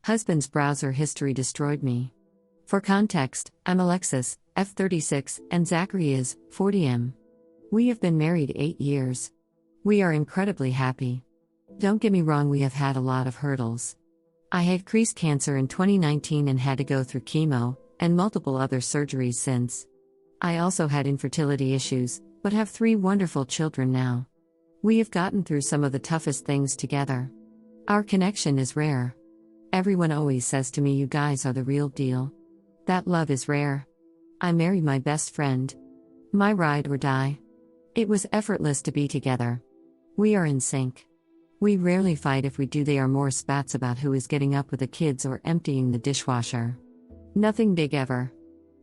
Husband's browser history destroyed me. For context, I'm Alexis, F36, and Zachary is 40M. We have been married 8 years. We are incredibly happy. Don't get me wrong, we have had a lot of hurdles. I had breast cancer in 2019 and had to go through chemo and multiple other surgeries since. I also had infertility issues, but have 3 wonderful children now. We have gotten through some of the toughest things together. Our connection is rare. Everyone always says to me, "You guys are the real deal." That love is rare. I married my best friend. My ride or die. It was effortless to be together. We are in sync. We rarely fight. If we do, they are more spats about who is getting up with the kids or emptying the dishwasher. Nothing big ever.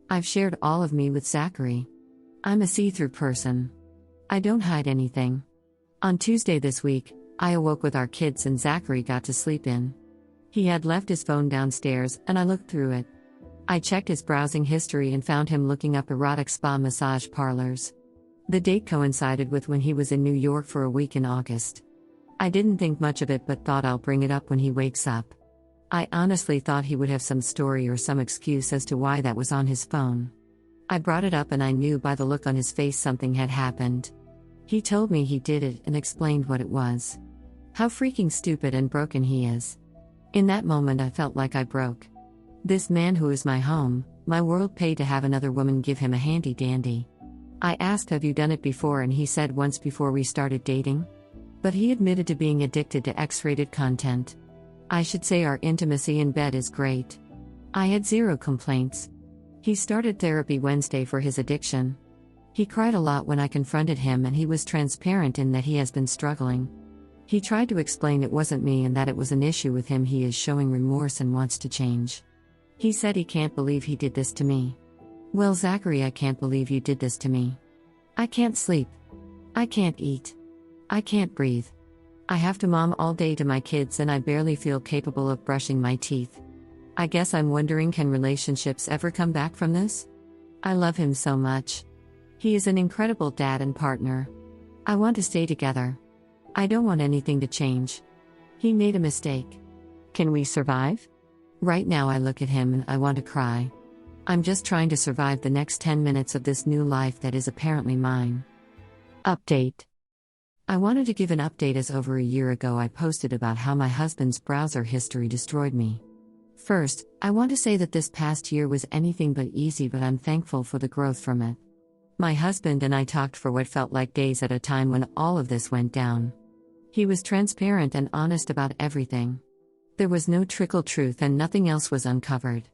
I've shared all of me with Zachary. I'm a see-through person. I don't hide anything. On Tuesday this week, I awoke with our kids and Zachary got to sleep in. He had left his phone downstairs and I looked through it. I checked his browsing history and found him looking up erotic spa massage parlors. The date coincided with when he was in New York for a week in August. I didn't think much of it but thought I'll bring it up when he wakes up. I honestly thought he would have some story or some excuse as to why that was on his phone. I brought it up and I knew by the look on his face something had happened. He told me he did it and explained what it was. How freaking stupid and broken he is. In that moment I felt like I broke. This man who is my home, my world, paid to have another woman give him a handy dandy. I asked, "Have you done it before?" and he said once before we started dating. But he admitted to being addicted to X-rated content. I should say our intimacy in bed is great. I had 0 complaints. He started therapy Wednesday for his addiction. He cried a lot when I confronted him and he was transparent in that he has been struggling. He tried to explain it wasn't me and that it was an issue with him. He is showing remorse and wants to change. He said he can't believe he did this to me. Well, Zachary, I can't believe you did this to me. I can't sleep. I can't eat. I can't breathe. I have to mom all day to my kids and I barely feel capable of brushing my teeth. I guess I'm wondering, can relationships ever come back from this? I love him so much. He is an incredible dad and partner. I want to stay together. I don't want anything to change. He made a mistake. Can we survive? Right now I look at him and I want to cry. I'm just trying to survive the next 10 minutes of this new life that is apparently mine. Update. I wanted to give an update as over a year ago I posted about how my husband's browser history destroyed me. First, I want to say that this past year was anything but easy, but I'm thankful for the growth from it. My husband and I talked for what felt like days at a time when all of this went down. He was transparent and honest about everything. There was no trickle truth and nothing else was uncovered.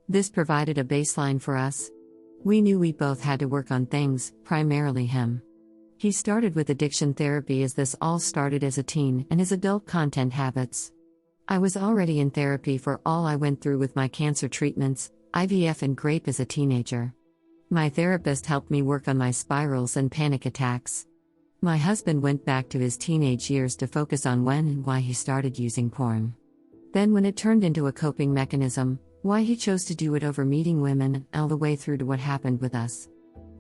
This provided a baseline for us. We knew we both had to work on things, primarily him. He started with addiction therapy as this all started as a teen and his adult content habits. I was already in therapy for all I went through with my cancer treatments, IVF and GRAPE as a teenager. My therapist helped me work on my spirals and panic attacks. My husband went back to his teenage years to focus on when and why he started using porn. Then when it turned into a coping mechanism, why he chose to do it over meeting women, all the way through to what happened with us.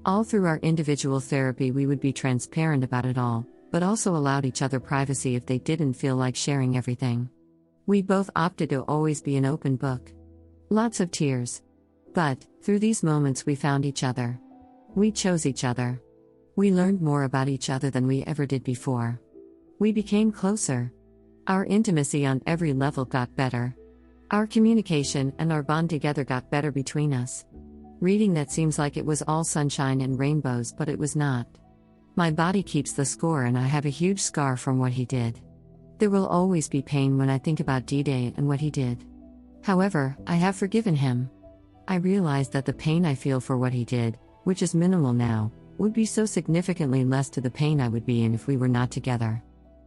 All through our individual therapy we would be transparent about it all, but also allowed each other privacy if they didn't feel like sharing everything. We both opted to always be an open book. Lots of tears. But, through these moments we found each other. We chose each other. We learned more about each other than we ever did before. We became closer. Our intimacy on every level got better. Our communication and our bond together got better between us. Reading that seems like it was all sunshine and rainbows, but it was not. My body keeps the score and I have a huge scar from what he did. There will always be pain when I think about D-Day and what he did. However, I have forgiven him. I realize that the pain I feel for what he did, which is minimal now, would be so significantly less to the pain I would be in if we were not together.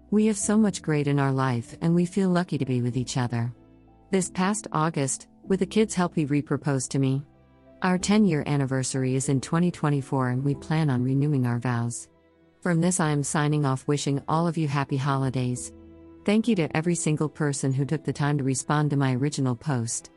We have so much great in our life and we feel lucky to be with each other. This past August, with the kids' help, he re-proposed to me. Our 10-year anniversary is in 2024 and we plan on renewing our vows. From this I am signing off, wishing all of you happy holidays. Thank you to every single person who took the time to respond to my original post.